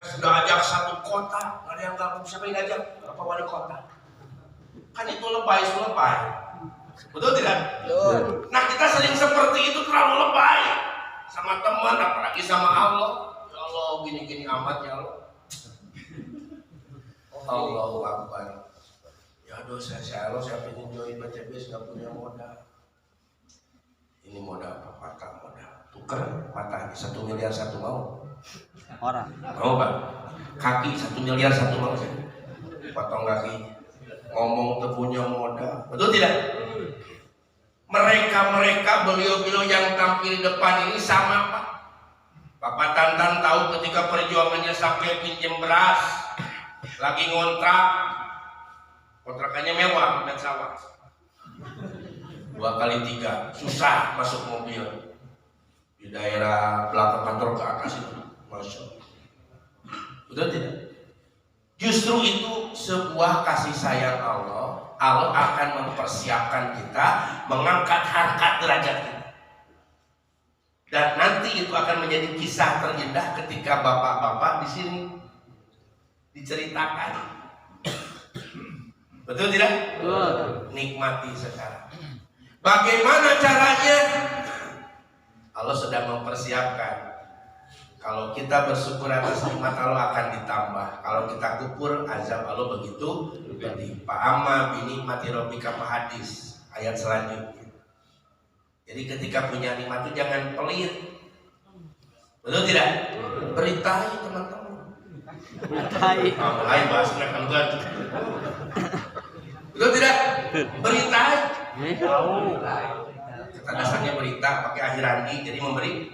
Sudah ajak satu kota, ada yang gabung, siapa yang ajak? Apa wali kota? Kan itu lebay. Betul tidak? Betul. Nah, kita sering seperti itu, terlalu lebay sama teman, apalagi sama Allah. Ya Allah, gini-gini amat ya Allah. Allahu Akbar. Ya dosa saya Allah, saya pengen join BCBS, gak punya modal. Ini modal apa? Patah modal. Tuker patah 1 miliar 1 mau. Orang. Mau Pak? Kaki 1 miliar 1 mau saya. Potong kaki. Ngomong punya modal. Betul tidak? Mereka beliau-beliau yang tampil di depan ini sama Pak. Bapak Tantan tahu ketika perjuangannya sampai pinjam beras, lagi ngontrak, kontrakannya mewah, dan sawah 2 kali 3, susah masuk mobil di daerah belakang kantor ke atas itu, Masya Allah. Betul tidak? Justru itu sebuah kasih sayang Allah. Allah akan mempersiapkan kita, mengangkat harkat derajat kita. Dan nanti itu akan menjadi kisah terindah ketika bapak-bapak di sini diceritakan. Betul tidak? Betul. Nikmati sekarang. Bagaimana caranya? Allah sedang mempersiapkan. Kalau kita bersyukur atas nikmat Allah akan ditambah. Kalau kita kufur, azab Allah begitu pedih. Fa'amma binikmati rabbika fahadis. Ayat selanjutnya. Jadi ketika punya nikmat itu jangan pelit. Betul tidak? Beritai teman-teman. Beritai. Ayo bahasnya kan enggak. Betul tidak? Beritai. Tahu. Kata dasarnya berita pakai akhir andi, jadi memberi.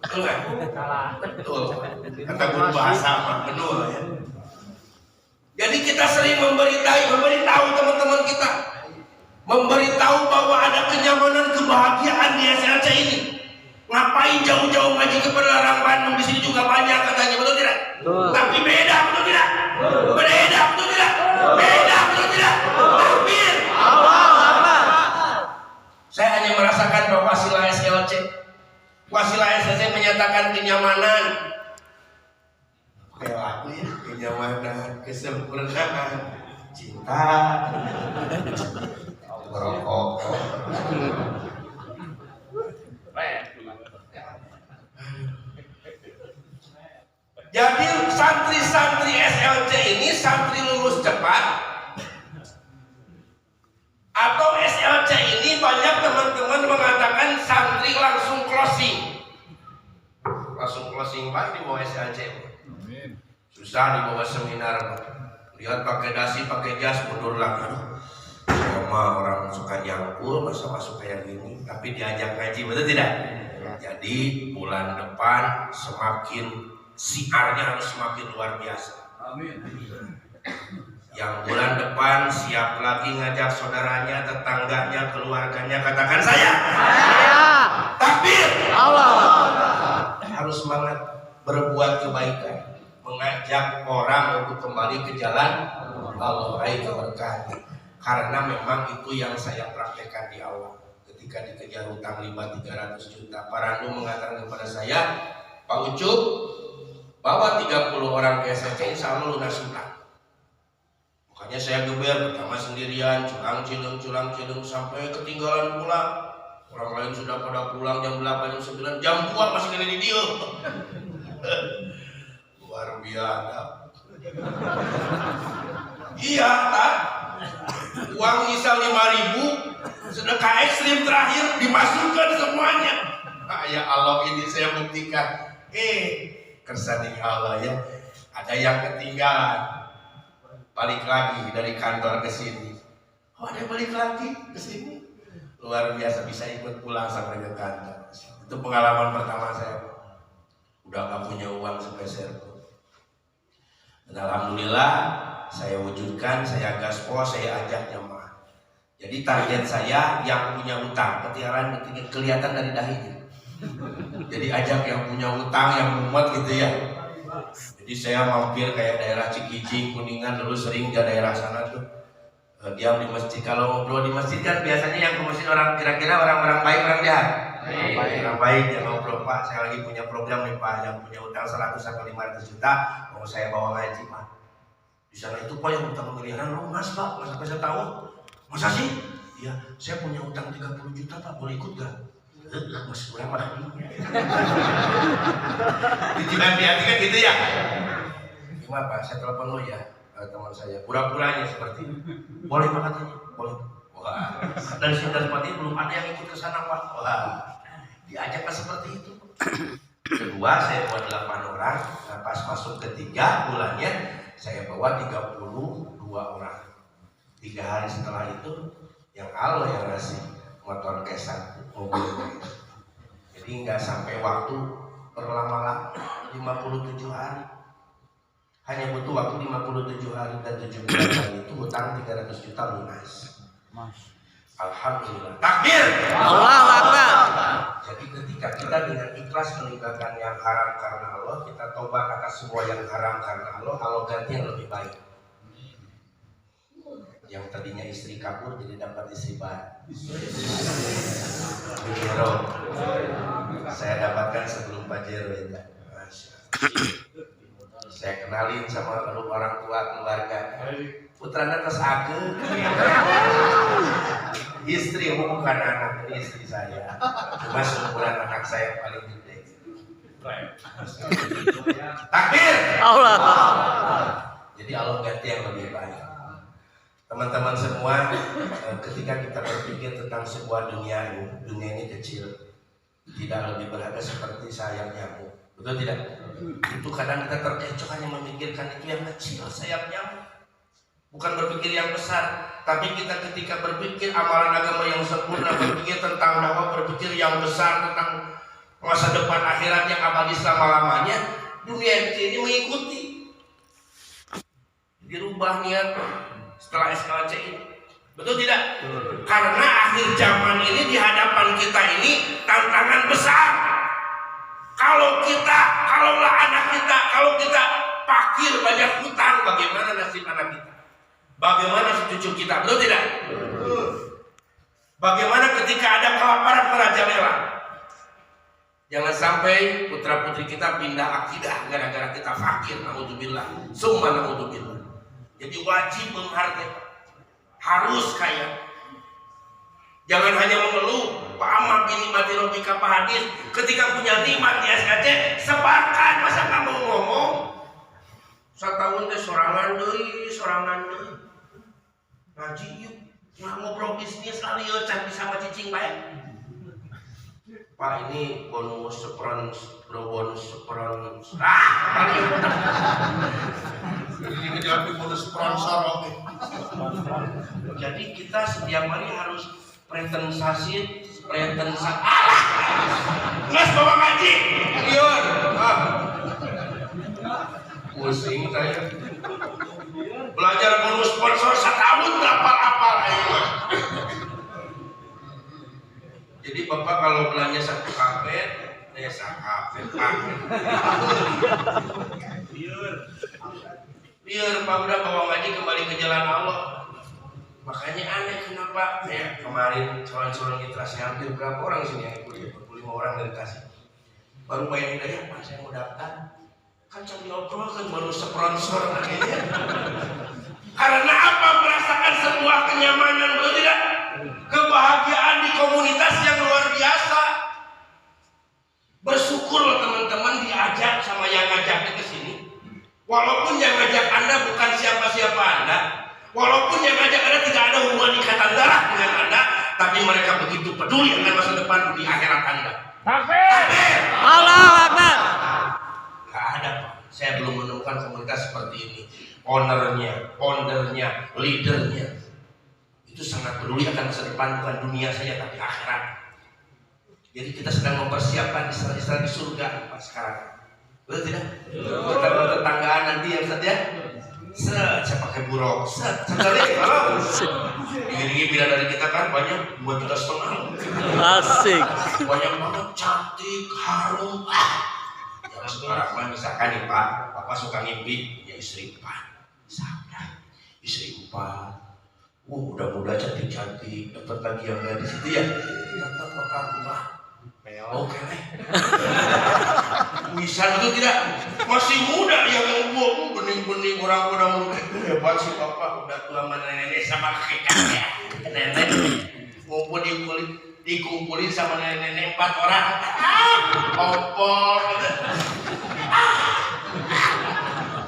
Betul nggak? Betul. Kata guru bahasa mah betul ya. Jadi kita sering memberitahu teman-teman kita, memberitahu bahwa ada kenyamanan, kebahagiaan di SLC ini. Ngapain jauh-jauh ngaji ke Padalarang Bandung, di sini juga banyak katanya, betul tidak? Betul. Tapi beda, betul tidak? Beda, betul tidak? Beda, betul tidak? Takbir. Saya hanya merasakan bahwa wasilah SLC menyatakan kenyamanan. Kayak lagu ya, kenyamanan, kesempurnaan, cinta, merokok. Jadi santri-santri SLC ini santri lulus cepat. Atau SLC ini banyak teman-teman mengatakan santri langsung closing. Langsung closing Pak di bawah SLC. Susah di bawah seminar. Lihat pakai dasi, pakai jas, mundur lagi. Sama orang suka nyangkul, masa masuk kayak gini. Tapi diajak ngaji, betul tidak? Jadi bulan depan semakin siarnya harus semakin luar biasa. Amin. Yang bulan depan siap lagi ngajak saudaranya, tetangganya, keluarganya, katakan saya. Takbir. Allah. Harus semangat berbuat kebaikan, mengajak orang untuk kembali ke jalan Allah, raih keberkahan. Karena memang itu yang saya praktekkan di awal. Ketika dikejar hutang 300 juta, Pak Randu mengatakan kepada saya, Pak Ucup, bawa 30 orang ke SLC, insya Allah lunas hutang. Makanya saya geber pertama sendirian, culang cilung sampai ketinggalan pulang. Orang lain sudah pada pulang jam 8, jam 9, jam 2 masih kena di dia. Luar biasa. Iya, tak? Uang misal 5.000, sedekah ekstrim terakhir dimasukkan semuanya. Nah, ya Allah, ini saya buktikan. Kersani Allah ya. Ada yang ketinggalan. Balik lagi dari kantor ke sini. Oh, ada balik lagi ke sini. Luar biasa, bisa ikut pulang sampai ke kantor. Itu pengalaman pertama saya. Udah gak punya uang sepeser pun. Dan alhamdulillah saya wujudkan, saya gaspol, saya ajak jemaah. Jadi target saya yang punya utang, ketiaran kelihatan dari dahinya. Jadi ajak yang punya utang, yang mumet gitu ya. Jadi saya mampir kayak daerah Cikijing, Kuningan, dulu sering ke daerah sana tuh. Diam di masjid. Kalau ngobrol di masjid kan biasanya yang ke masjid orang kira-kira orang-orang baik, orang jahat. Orang baik ya ngobrol Pak. Saya lagi punya program nih Pak, yang punya utang 100 sampai 500 juta mau saya bawa ngaji Pak. Di sana itu Pak yang utang miliaran lunas Pak, nggak sampai setahun. Masa sih? Iya, saya punya utang 30 juta Pak, boleh ikut gak? Mas kurang mah. Hati-hati kan gitu ya. Gimana Pak, saya telepon lo ya, teman saya. Pura-puranya seperti itu. Boleh Pak katanya, boleh. Wah, dari tempat ini belum ada yang ikut ke sana Pak. Wah, diajak kan seperti itu. Kedua, saya buat 8 orang. Nah, pas masuk ketiga bulannya, saya bawa 32 orang. 3 hari setelah itu, yang Allah yang ngasih motor kesan, mobil. Jadi nggak sampai waktu berlama-lama 57 hari. Hanya butuh waktu 57 hari dan 17 hari itu hutang 300 juta lunas. Alhamdulillah. Takbir. Allahu Akbar. Jadi ketika kita dengan ikhlas meninggalkan yang haram karena Allah, kita tobat atas semua yang haram karena Allah, Allah ganti yang lebih baik. Yang tadinya istri kabur jadi dapat istri baru. Jero. Saya dapatkan sebelum Pak Jero ya. Saya kenalin sama orang tua keluarga. Putranya terus aku. Istri bukan anak, ini istri saya. Cuma seumuran anak saya paling gede. Takbir. Allah. Jadi Allah ganti yang lebih baik. Teman-teman semua, ketika kita berpikir tentang sebuah dunia ini kecil, tidak lebih berharga seperti sayap nyamuk. Betul tidak? Itu kadang kita terkecoh hanya memikirkan itu yang kecil, sayap nyamuk. Bukan berpikir yang besar, tapi kita ketika berpikir amalan agama yang sempurna, berpikir tentang dakwah, berpikir yang besar tentang masa depan akhirat yang abadi selama-lamanya, dunia ini mengikuti. Dirubah niat setelah SKC ini. Betul tidak? Karena akhir zaman ini di hadapan kita ini tantangan besar. Kalaulah anak kita, kalau kita fakir banyak hutang, bagaimana nasib anak kita? Bagaimana cucu kita? Betul tidak? Bagaimana ketika ada kelaparan merajalela? Jangan sampai putra putri kita pindah akidah gara-gara kita fakir. Naudzubillah. Summa naudzubillah. Jadi wajib menghargai, harus kaya. Jangan hanya mengeluh. Pak Ahmad bin Mati Robika Pak Hadis, ketika punya nikmat di SKC, sebarkan. Masa nggak mau ngomong? Setahun teh sorangan deui. Ngaji yuk, nggak ngobrol bisnis kali ya, can bisa sama cicing baik. Pak ini bonus seperon. Ini ngejawabin bonus sponsor, oke. Jadi kita setiap hari harus presentasi. Nggak bawa ngaji, liur. Pusing saya. Belajar bonus sponsor setahun berapa-apal ayo. Jadi Bapak kalau belanja satu kafe, biar Pak udah bawa ngaji kembali ke jalan Allah. Makanya aneh kenapa ya kemarin calon-calon literasi hampir berapa orang sini yang ikut, 45 orang dari Tasik. Baru bayar hidayah, Pak saya mau daftar. Kan cari ngobrol kan baru sponsor akhirnya. Karena apa? Merasakan sebuah kenyamanan, betul tidak? Kebahagiaan di komunitas yang luar biasa. Bersyukur loh teman-teman diajak sama yang ngajaknya ke sini. Walaupun yang ngajak Anda bukan siapa-siapa Anda, walaupun yang ngajak Anda tidak ada hubungan ikatan darah dengan Anda, tapi mereka begitu peduli akan masa depan di akhirat Anda. Takbir! Allahu Akbar. Gak ada Pak. Saya belum menemukan komunitas seperti ini. Ownernya, leadernya itu sangat peduli akan masa depan, bukan dunia saja tapi akhirat. Jadi kita sedang mempersiapkan Islam di surga Pak sekarang. Betul tidak? Tetanggaan nanti yang setia. Saya pakai buruk. Sekali kalau ini bila dari kita kan banyak 2,5 juta. Asik. Banyak banget, cantik, harum. Ya sekarang misalkan nih Pak, Bapak suka ngimpi ya istri 4, misalkan istri 4. Udah muda cantik-cantik, dapat lagi yang gadis itu ya. Dapat Bapak rumah Oke deh. Bisa betul tidak? Masih muda yang ngomong bening-bening orang udah muda. Hebat sih bapak, udah tua sama nenek sama kakek-kakek. Nenek ngumpul dikumpulin sama nenek 4 orang. Kompor.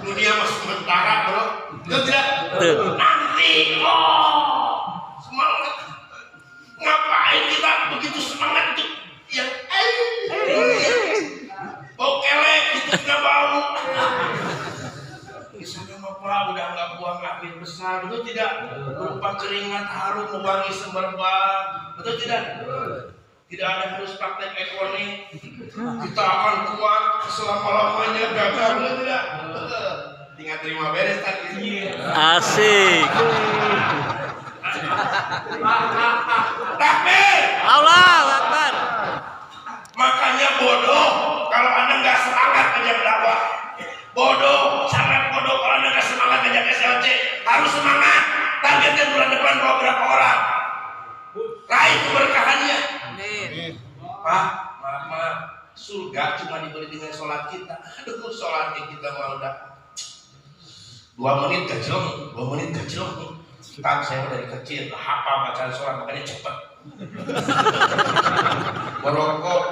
Dunia masih sementara bro. Betul tidak? Nanti semangat. Ngapain kita begitu semangat itu? Yang bau kelek itu nggak bau. Misalnya bapak udah nggak buang air besar, betul tidak? Berupa keringat harum mewangi semerbak, betul tidak? Tidak ada harus praktek ekonomi. Kita akan kuat selama-lamanya gagal, betul tidak? Tinggal terima beres tadi. Asik. Takbir. Allahu Akbar. Makanya bodoh kalau anda nggak semangat ngajak dakwah. Bodoh, sangat bodoh kalau anda nggak semangat ngajak SLC. Harus semangat. Targetnya bulan depan bawa berapa orang? Raih keberkahannya. Pak, maaf. Surga cuma dibeli dengan sholat kita. Aduh, sholatnya kita mau udah 2 menit kecil, 2 menit kecil. Tak, saya dari kecil hafal bacaan sholat makanya cepet. Borokok,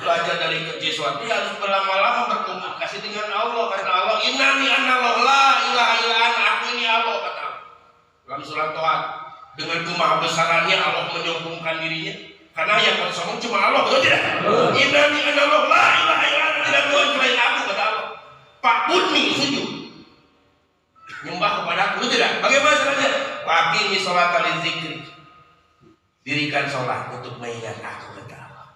belajar dari kecil sholat. Dia harus berlama-lama berkomunikasi dengan Allah. Kata Allah, innani anallah la ilaha illa ana, aku ini Allah kata Allah. Dalam surat Toha, dengan kemahabesarannya Allah menyombongkan dirinya. Karena yang bersombong cuma Allah, betul tidak? Innani anallah la ilaha illa ana, tidak Tuhan selain aku kata Allah. Pak Buni sujud. Nyembah kepada aku, tidak? Bagaimana caranya? Waqimi sholata lidzikri. Dirikan sholat untuk mengingat aku kata Allah.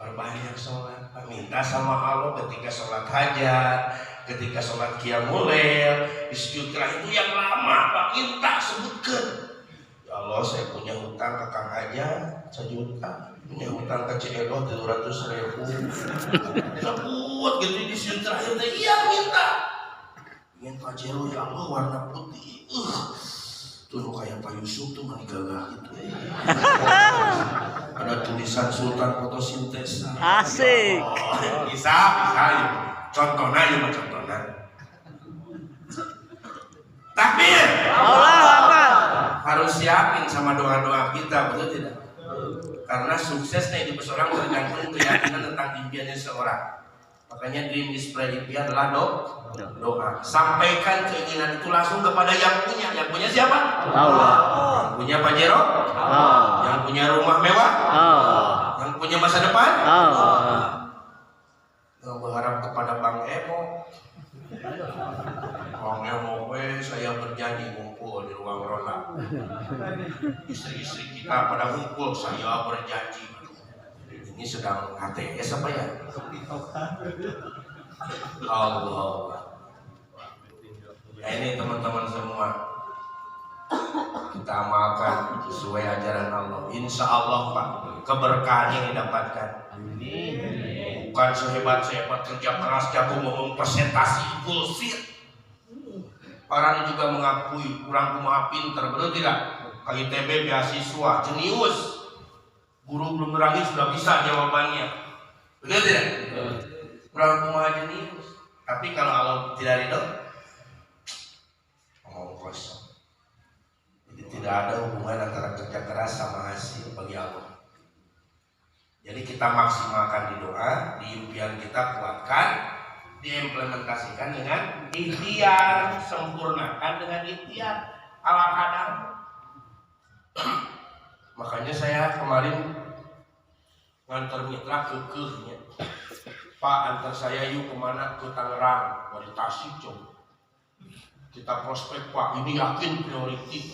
Perbanyak sholat, minta sama Allah ketika sholat hajat, ketika sholat qiyamul lail, di sujud terakhir itu yang lama, Pak, minta sebutkan. Ya Allah, saya punya hutang ke Kang Haja 1 juta, punya hutang ke Ceedoh 700.000. Sebut gitu di sujud terakhir, iya minta. Ingin Pajero ya Allah warna putih. Tuh kayak Pak Yusuf tuh menikah gitu. Ada tulisan Sultan Fotosintesa. Asik. Bisa ya. Contohnya ya contohnya. Takbir. Allahu Akbar. Harus siapin sama doa-doa kita, betul tidak? Karena suksesnya hidup seorang tergantung keyakinan tentang impiannya seorang. Makanya dream is prayer impian adalah doa. Sampaikan keinginan itu langsung kepada yang punya. Yang punya siapa? Allah. Yang punya Pajero? Allah. Yang punya rumah mewah? Allah. Yang punya masa depan? Allah. Yang berharap kepada Bang Emo. Bang Emo, saya berjanji ngumpul di ruang Ronald. Istri-istri kita pada ngumpul, saya berjanji. Ini sedang HTS apa ya? Allah. Ya ini teman-teman semua, kita amalkan sesuai ajaran Allah. Insya Allah Pak, keberkahan yang didapatkan. Bukan sehebat-sehebat kerja keras, jago ngomong presentasi, bullshit. Orang juga mengakui kurang kumaha pinter, betul tidak? KITB beasiswa, jenius. Guru belum berangin sudah bisa jawabannya, betul tidak? Kurang kumaha jenius. Tapi kalau Allah tidak ridho, ngomong kosong. Jadi tidak ada hubungan antara kerja keras sama hasil bagi Allah. Jadi kita maksimalkan di doa, di impian kita kuatkan, diimplementasikan dengan ikhtiar, sempurnakan dengan ikhtiar ala kadar. Makanya saya kemarin ngantar mitra kekehnya, Pak antar saya yuk kemana, ke Tangerang, dari Tasik coba. Kita prospek Pak, ini yakin priority.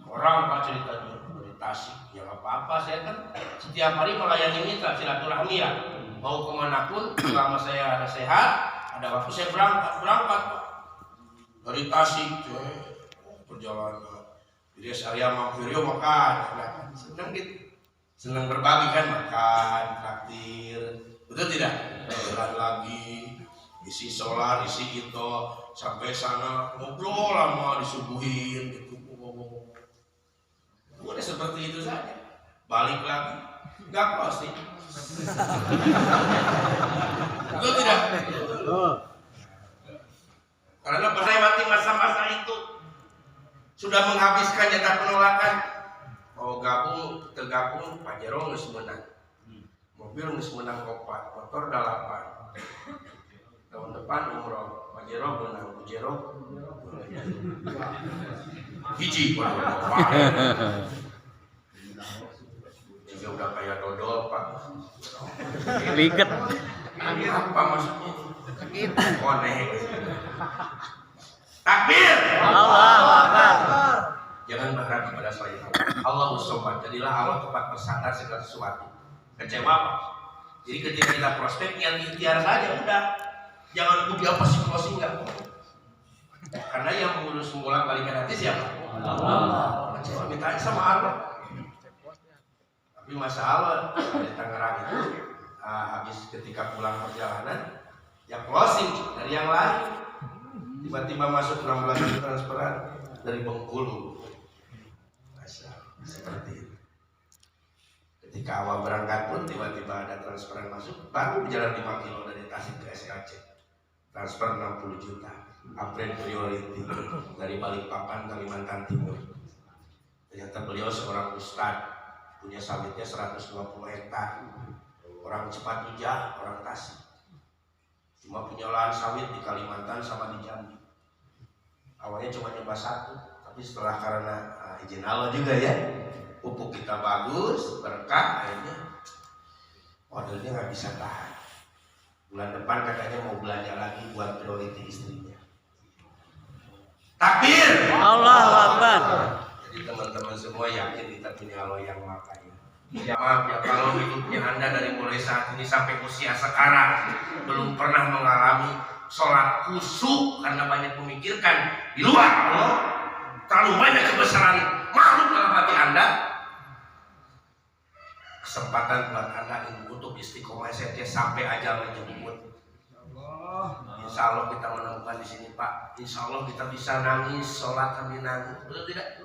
Orang Pak ceritanya dari Tasik, ya nggak apa-apa, saya kan setiap hari melayani mitra silaturahmi ya. Mau kemanapun, selama saya ada sehat, ada waktu saya berangkat Pak. Dari Tasik, perjalanan. Jadi area Mampiryo makan, senang gitu, senang berbagi kan, makan, traktir, betul tidak? Jalan lagi, isi solar, isi itu, sampai sana ngobrol lama disuguhin gitu. seperti itu saja. Balik lagi, nggak closing. Betul tidak? Karena melewati masa-masa itu sudah menghabiskan jatah penolakan. Mau gabung, tergabung, Pajero nggak menang. Mobil nggak menang kopat, motor 8. Tahun depan umroh, Pajero menang, Pajero hiji Pak. Juga udah kayak dodol Pak. Liget. Apa maksudnya? Koneh. Takbir. Allahu Akbar. Jangan berharap kepada selain Allah. Allahu Somad. Jadilah Allah tempat bersandar segala sesuatu. Kecewa Pak. Jadi ketika kita prospek yang ikhtiar saja udah. Jangan uji apa sih closing enggak. Karena yang mengurus membolak-balikan hati siapa? Allah. Kecewa minta sama Allah. Tapi masalah di Tangerang itu habis ketika pulang perjalanan yang closing dari yang lain. Tiba-tiba masuk 16 transferan dari Bengkulu. Seperti itu. Ketika awal berangkat pun tiba-tiba ada transferan masuk, baru berjalan 5 kilo dari Tasik ke SLC. Transfer 60 juta. Upgrade priority dari Balikpapan, Kalimantan Timur. Ternyata beliau seorang ustadz, punya sawitnya 120 hektar. Orang Cepatujah, orang Tasik. Cuma punya lahan sawit di Kalimantan sama di Jambi. Awalnya cuma nyoba 1, tapi setelah karena izin Allah juga ya, pupuk kita bagus, berkah, akhirnya modelnya nggak bisa tahan. Bulan depan katanya mau belanja lagi buat priority istrinya. Takbir! Allahu Akbar. Jadi teman-teman semua yakin kita punya Allah yang Maha Kaya. Ya maaf ya, kalau hidupnya Anda dari mulai saat ini sampai usia sekarang belum pernah mengalami sholat khusyuk karena banyak memikirkan di luar Allah, terlalu banyak kebesaran makhluk dalam hati Anda, kesempatan buat Anda untuk istiqomah saja sampai ajal menjemput. Insya Allah kita menemukan di sini Pak. Insya Allah kita bisa nangis, sholat sambil nangis, betul tidak?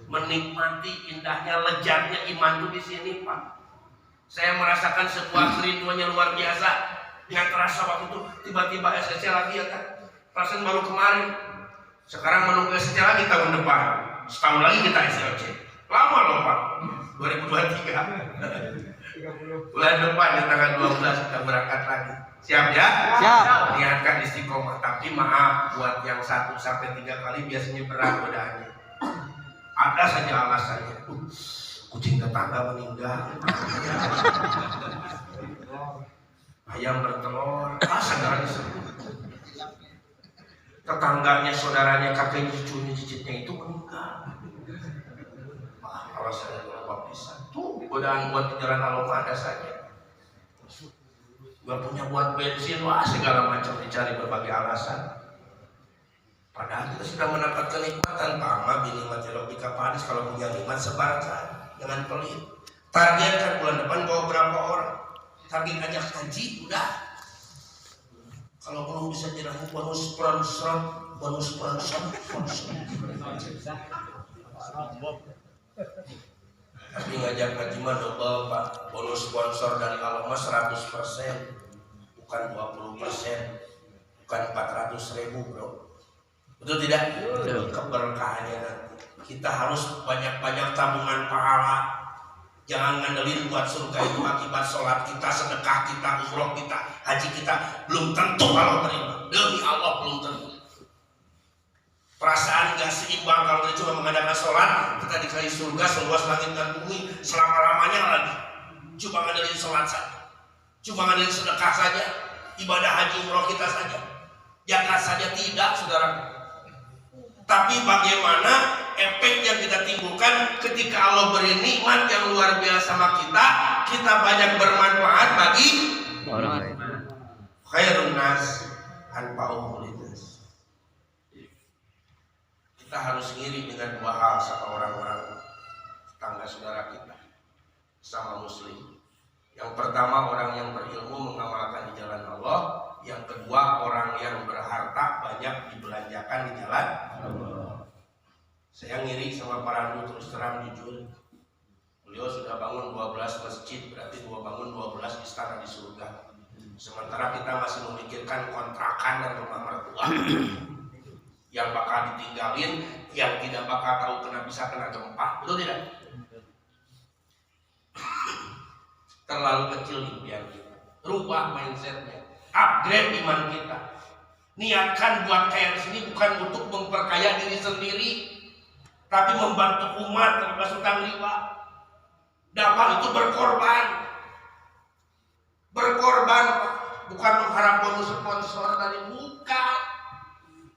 Menikmati indahnya, lezatnya iman itu di sini Pak. Saya merasakan sebuah kerinduannya luar biasa. Nggak terasa waktu itu tiba-tiba SLC lagi ya kan? Perasaan baru kemarin. Sekarang menunggu SLC lagi tahun depan. Setahun lagi kita SLC. Lama loh Pak. 2023. Bulan depan di tanggal 12 kita berangkat lagi. Siap ya? Siap. Niatkan istiqomah. Tapi maaf buat yang 1 sampai 3 kali biasanya berat godaannya. Ada saja alasannya. Kucing tetangga meninggal. Ayam bertelur. Saudara disebut. Tetangganya, saudaranya, kakeknya, cucunya, cicitnya itu meninggal. Alasannya berapa bisa? Tuh godaan buat jalan Allah ada saja. Gak punya buat bensin, wah segala macam dicari berbagai alasan. Padahal kita sudah mendapat kenikmatan. Pama bini mati robika padis, kalau punya nikmat sebarkan, jangan pelit. Targetkan bulan depan bawa berapa orang. Target ajak haji udah. Kalau belum bisa diraih bonus sponsor. Tapi ngajak haji mah double Pak. Bonus sponsor dari Allah mah 100%. Bukan 20%, bukan 400.000 bro. Betul tidak? Betul. Keberkahannya nanti. Kita harus banyak-banyak tabungan pahala. Jangan ngandelin buat surga itu akibat sholat kita, sedekah kita, umroh kita, haji kita. Belum tentu Allah terima. Demi Allah belum tentu. Perasaan gak seimbang kalau dia cuma mengadakan sholat, kita dikasih surga seluas langit dan bumi selama-lamanya lagi. Cuma ngandelin sholat saja. Cuma ngandelin sedekah saja, ibadah haji umroh kita saja, zakat saja tidak, saudara. Tapi bagaimana efek yang kita timbulkan ketika Allah beri nikmat yang luar biasa sama kita, kita banyak bermanfaat bagi Orang lain. khairun nas anfa'uhum linnas. Kita harus ngiri dengan 2 hal sama orang-orang tetangga saudara kita, sama muslim. Yang pertama orang yang berilmu mengamalkan di jalan Allah. Yang kedua orang yang berharta banyak dibelanjakan di jalan Allah. Saya ngiri sama para nu terus terang jujur. Beliau sudah bangun 12 masjid, berarti bangun 12 istana di surga. Sementara kita masih memikirkan kontrakan dan rumah mertua yang bakal ditinggalin, yang tidak bakal tahu bisa kena gempa, betul tidak? Terlalu kecil impian kita. Rubah mindsetnya, upgrade iman kita. Niatkan buat kayak sini bukan untuk memperkaya diri sendiri, tapi membantu umat terbebas hutang riba. Dakwah itu berkorban, bukan mengharap bonus sponsor dari muka.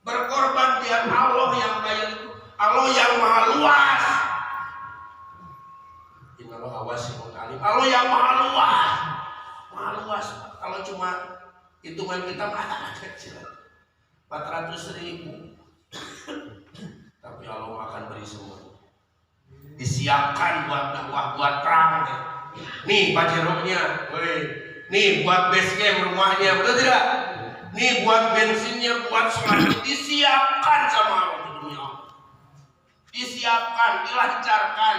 Berkorban biar Allah yang bayar itu, Allah yang maha luas. Innallaha wasi'un alim. Allah yang maha luas. Kalau cuma hitungan kita mah kecil, 400.000. Tapi Allah akan beri semua. Disiapkan buat dakwah, buat perang. Nih pajeroknya, nih buat base camp rumahnya, betul tidak? Nih buat bensinnya, buat sholat, disiapkan sama Allah di dunia. Disiapkan, dilancarkan.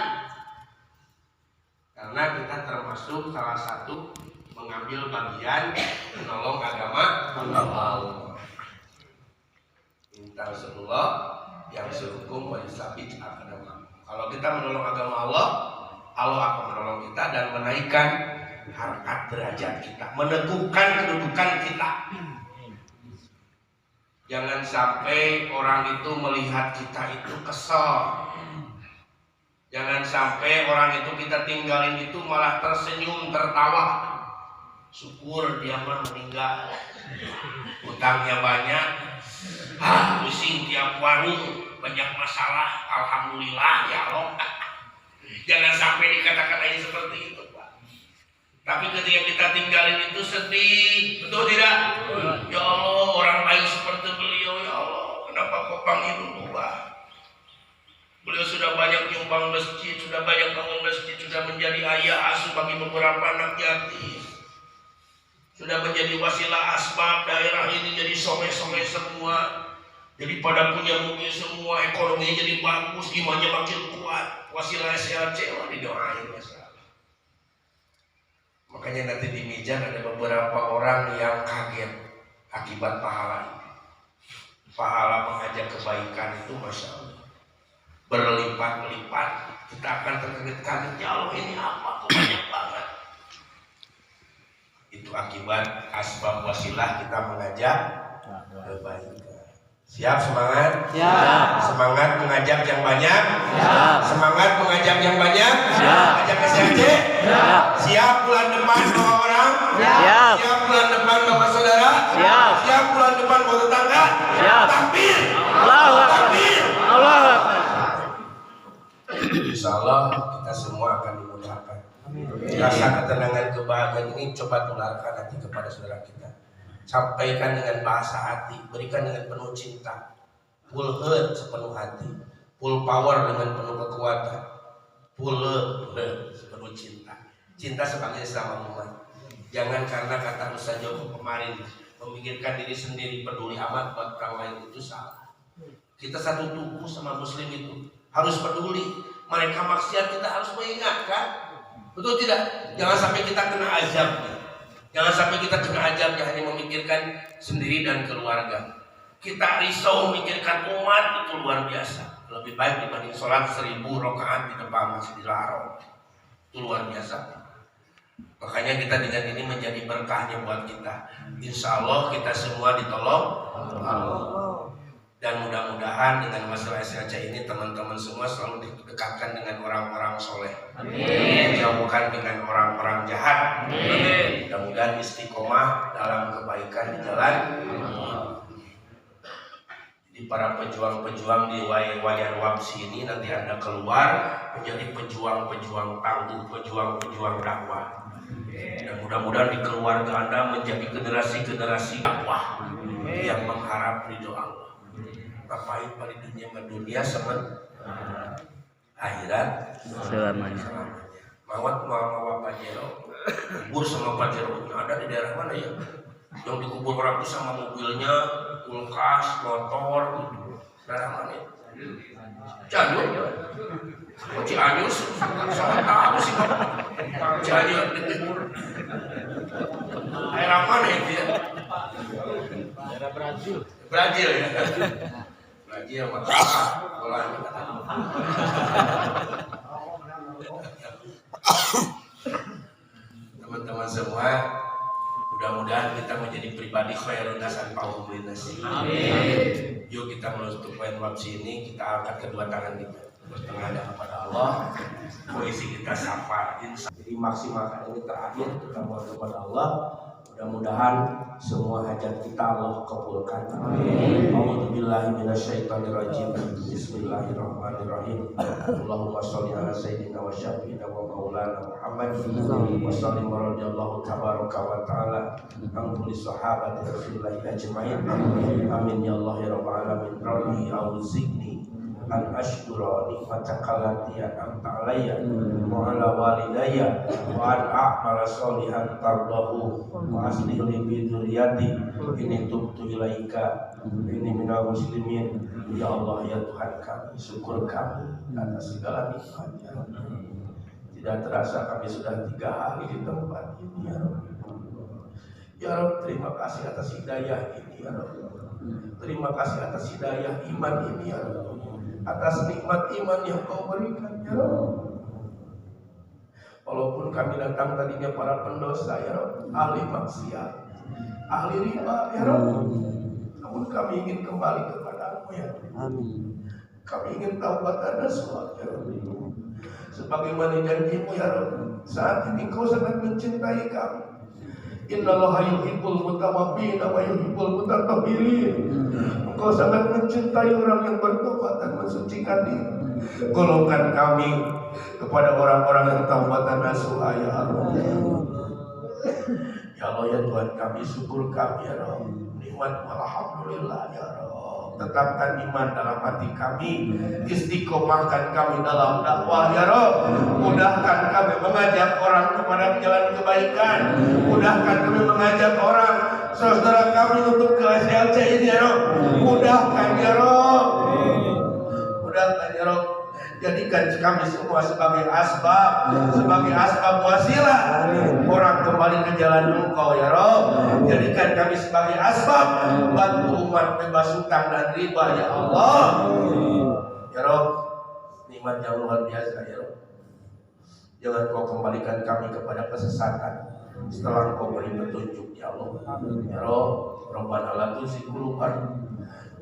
Karena kita termasuk salah satu mengambil bagian menolong agama Allah. Minta Rasulullah yang surukum wa yusabit akadama. Kalau kita menolong agama Allah, Allah akan menolong kita dan menaikkan harkat derajat kita, meneguhkan kedudukan kita. Jangan sampai orang itu melihat kita itu kesel. Jangan sampai orang itu kita tinggalin itu malah tersenyum, tertawa. Syukur dia mah meninggal, utangnya banyak, pusing tiap warung, banyak masalah, alhamdulillah ya Allah. Jangan sampai dikata-katain seperti itu, Pak. Tapi ketika kita tinggalin itu sedih, betul tidak? Ya Allah, orang baik seperti beliau, ya Allah, kenapa kau panggil dulu, Pak? Beliau sudah banyak nyumbang masjid, sudah banyak bangun masjid, sudah menjadi ayah asuh bagi beberapa anak yatim, sudah menjadi wasilah asbab daerah ini jadi soleh-soleh semua, jadi pada punya mobil semua, ekonominya jadi bagus, imannya makin kuat, wasilah SLC didoain masalah. Makanya nanti di Mijan ada beberapa orang yang kaget akibat pahala ini. Pahala mengajak kebaikan itu Masya Allah berlipat-lipat. Kita akan terkaget-kaget, ya Allah ini apa, kok banyak banget. Itu akibat asbab wasilah kita mengajak kebaikan. Siap semangat? Siap. Semangat mengajak yang banyak? Siap. Semangat mengajak yang banyak? Siap. Ajak SLC? Siap. Siap bulan depan bawa orang? Siap. Siap bulan depan bawa saudara? Siap. Siap bulan depan bawa tetangga? Siap. Takbir! Allahu Akbar. Takbir! Allahu Akbar. Insya Allah kita semua akan dimudahkan. Rasa ketenangan kebahagiaan ini coba tularkan nanti kepada saudara kita. Sampaikan dengan bahasa hati, berikan dengan penuh cinta, full heart sepenuh hati, full power dengan penuh kekuatan, full love sepenuh cinta. Cinta sebagai sesama umat. Jangan karena kata Ustaz Joko kemarin memikirkan diri sendiri, peduli amat buat orang lain, itu salah. Kita satu tubuh sama muslim itu harus peduli. Mereka maksiat kita harus mengingatkan, betul tidak? Jangan sampai kita kena azab. Jangan sampai kita kena azab hanya memikirkan sendiri dan keluarga. Kita risau memikirkan umat, itu luar biasa. Lebih baik dibanding sholat 1000 rakaat di depan Masjidil Haram. Itu luar biasa. Makanya kita dengan ini menjadi berkahnya buat kita. Insya Allah kita semua ditolong Allah. Dan mudah-mudahan dengan masalah SLC ini teman-teman semua selalu didekatkan dengan orang-orang soleh. Amin. Dijauhkan dengan orang-orang jahat. Amin. Mudah-mudahan istiqomah dalam kebaikan di jalan. Jadi para pejuang-pejuang di Wayan Wapsi ini nanti Anda keluar menjadi pejuang-pejuang tangguh, pejuang-pejuang dakwah. Dan mudah-mudahan di keluarga Anda menjadi generasi-generasi dakwah yang mengharap ridho Allah. Ngapain pada dunia semen akhirat Selamanya. Mawat mau Pajero, kubur sama Pajero ada di daerah mana ya? Yang dikubur orang itu sama mobilnya, kulkas, motor, gitu. Daerah mana? Jadul. Cianjur sangat tahu sih Pak. Cianjur. Daerah mana itu ya? Daerah Brazil. Brazil ya. Brazil maka bolanya. Teman-teman semua, mudah-mudahan kita menjadi pribadi khairun nas anfa'uhum linnas. Amin. Yuk kita menutup wabsi ini, kita angkat kedua tangan kita bertengadah kepada Allah. Puisi kita syafaat. Jadi maksimalkan ini terakhir kita mohon kepada Allah. Mudah-mudahan semua hajat kita Allah kabulkan. Amin. A'udzubillahi minasyaitonirrajim. Bismillahirrahmanirrahim. Allahumma sholli ala sayyidina wa syafi'ina wa maulana Muhammad wa sallim radhiyallahu tabaraka wa ta'ala an kulli sahabati Rasulillah ajmain. Amin ya Allah ya rabbal alamin. Rabbi auzi'ni an ashkura nikmataka allati an'amta alayya wa ala walidayya wa an a'mala sholihan tardahu wa aslih li bi dzurriyyati inni tubtu ilaika inni minal muslimin. Ya Allah ya Tuhan kami, syukur kami atas segala nikmat-Nya. Tidak terasa kami sudah 3 hari di tempat ini ya Rabb. Ya Rabb, terima kasih atas hidayah ini ya Rabb. Terima kasih atas hidayah iman ini ya Rabb. Atas nikmat iman yang Kau berikan ya Rabb. Walaupun kami datang tadinya para pendosa ya Rabb, ahli maksiat, ahli riba ya Rabb, namun kami ingin kembali kepada-Mu ya Rabb. Kami ingin taubat dan nasuha ya Rabb. Sebagaimana janji-Mu ya Rabb, saat ini Kau sangat mencintai kami. Innallaha yuhibbul mutawabbin wa yuhibbul mutatahhirin. Engkau sangat mencintai orang yang bertobat dan mensucikan diri. Golongkan kami kepada orang-orang yang taubat dan nasuha ya Allah. Ya Allah ya Tuhan kami, syukur kami ya Rabb. Nikmat alhamdulillah ya Rabb. Tetapkan iman dalam hati kami, istiqomahkan kami dalam dakwah ya Rabb. Mudahkan kami mengajak orang kepada jalan kebaikan. Mudahkan kami mengajak orang saudara kami untuk ke SLC ini ya Rabb. Mudahkan ya Rabb. Mudahkan ya Rabb. Jadikan kami semua sebagai asbab wasilah orang kembali ke jalan Engkau ya Rabb. Jadikan kami sebagai asbab bantu umat bebas hutang dan riba ya Allah. Ya Rabb, nikmat yang luar biasa ya Rabb. Jangan Kau kembalikan kami kepada kesesatan setelah Kau beri petunjuk ya Allah. Ya Rabb, Rabbana la tuzigh qulubana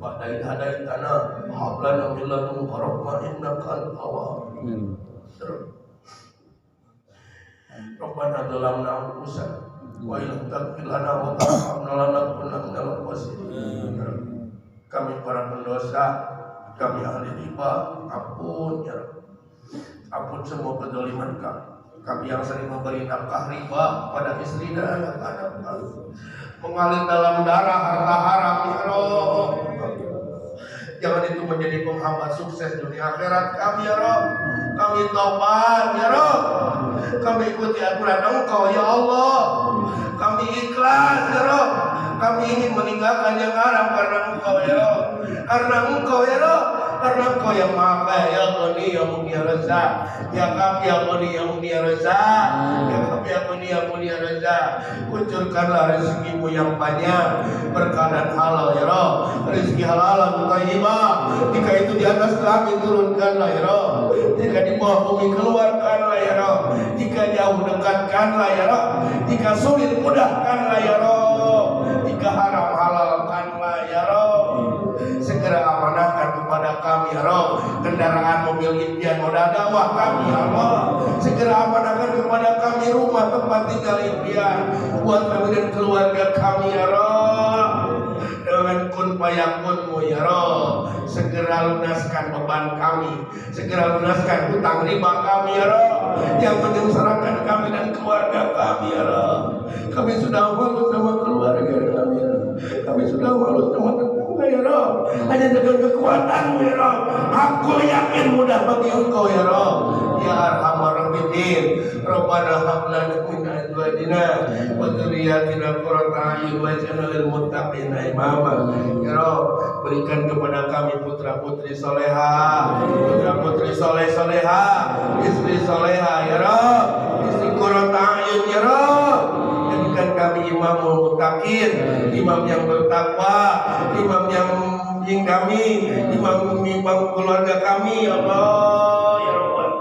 ba'da idh hadaitana wa hab lana min ladunka rahmah innaka antal wahhab. Rabbana zalamna anfusana wa illam taghfir lana wa tarhamna lanakunanna minal khasirin. Kami para pendosa, kami ahli riba, ampun ya Rabb. Ampun semua kezaliman kami. Kami yang sering memberi nafkah riba pada istri dan anak-anak kami, mengalir dalam darah harta haram ya Rabb. Jangan itu menjadi penghambat sukses dunia akhirat kami ya Rabb. Kami taubat ya Rabb. Kami ikuti aturan Engkau ya Allah. Kami ikhlas ya Rabb. Kami ingin meninggalkan yang haram karena Engkau ya Rabb. Karena Engkau ya Rabb. Karena Engkau yang Maha Kaya ya Ghani ya Mughni ya Razzaq. Ya Kafi ya Ghani ya Mughni ya Razzaq. Ya Kafi ya Ghani ya Mughni ya Razzaq. Kucurkanlah rezeki-Mu yang banyak, berkah dan halal ya Rabb. Rezeki halal dan thayyibah. Jika itu di atas langit turunkanlah ya Rabb. Jika di bawah bumi keluarkanlah ya Rabb. Jika jauh dekatkanlah ya Rabb. Jika sulit mudahkanlah ya Rabb. Jika haram halalkanlah ya Rabb. Segera amanahkan kepada kami ya Rabb kendaraan mobil impian modal dakwah kami ya Allah. Segera amanahkan kepada kami rumah tempat tinggal impian buat kami dan keluarga kami ya Rabb. Dengan kun fayakun-Mu ya Rabb. Segera lunaskan beban kami, segera lunaskan hutang riba kami ya Rabb yang menyengsarakan kami dan keluarga kami ya Rabb. Kami sudah malu sama keluarga kami ya Rabb. Kami sudah malu sama tetangga ya Rabb. Hanya dengan kekuatan-Mu ya Rabb, aku yakin mudah bagi Engkau ya Rabb. Ya Arhamar Rahimin, Rabbana hab lana min azwajina wa dzurriyyatina qurrata a'yun waj'alna lil muttaqina imama. Ya Rabb, berikan kepada kami putra-putri soleha, putra-putri soleh-soleha, istri soleha ya Rabb, istri qurrata a'yun ya Rabb. Jadikan kami imamul muttaqin, imam yang bertakwa, imam yang membimbing kami, imam keluarga kami ya Allah ya Rabb.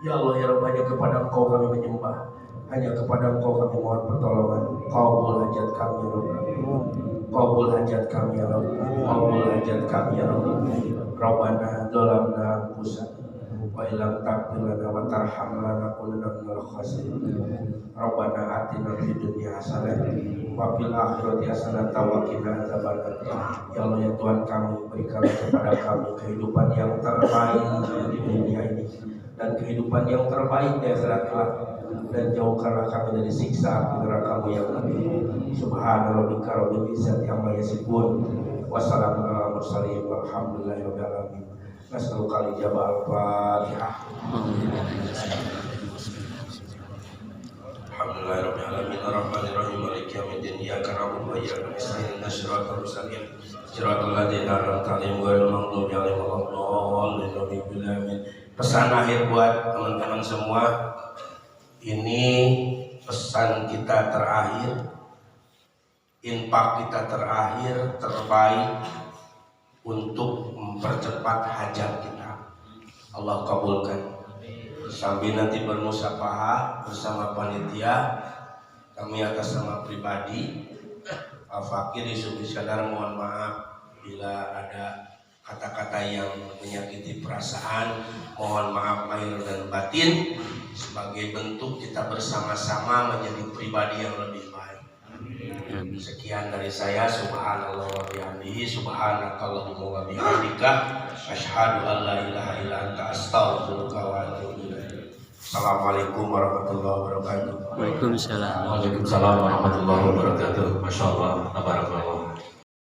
Ya Allah ya Rabb, hanya kepada Engkau kami menyembah, hanya kepada Engkau kami mohon pertolongan. Qabul hajat kami ya Rabb, qabul hajat kami ya Rabb, qabul hajat kami ya Rabb. Rabbana dzalamna anfusana wa illam taghfir lana wa tarhamna lanakunanna minal khasirin. Rabbana atina fid dunya hasanah wa fil akhirati hasanah wa qina adzabannar. Ya Allah ya Tuhan kami, berikanlah kepada kami kehidupan yang terbaik di dunia ini dan kehidupan yang terbaik di akhirat kelak, dan jauhkanlah kami dari siksa api neraka-Mu yang pedih. Subhana rabbika rabbil izzati amma yasifun wa salamun alal mursalin walhamdulillahi rabbil alamin. Nas'aluka al-ijabah al-Fatihah. Alhamdulillahirabbil alamin arrahmanir rahim maliki yaumiddin iyyaka na'budu wa iyyaka nasta'in ihdinas siratal mustaqim siratal ladzina an'amta 'alaihim ghairil maghdubi 'alaihim waladdallin amin. Pesan akhir buat teman-teman semua, ini pesan kita terakhir, infak kita terakhir terbaik untuk mempercepat hajat kita. Allah kabulkan. Sambil nanti bermusyafaah bersama panitia, kami atas nama pribadi Al Fakir Yusuf Iskandar mohon maaf bila ada kata-kata yang menyakiti perasaan, mohon maaf lahir dan batin, sebagai bentuk kita bersama-sama menjadi pribadi yang lebih baik. Sekian dari saya. Subhanallah wa bihamdihi, subhanakallahumma wa bihamdika, asyhadu an la ilaha illa anta, astaghfiruka wa atubu ilaik. Assalamualaikum warahmatullahi wabarakatuh. Waalaikumsalam. Waalaikumsalam warahmatullahi wabarakatuh. Masya Allah, tabarakallah.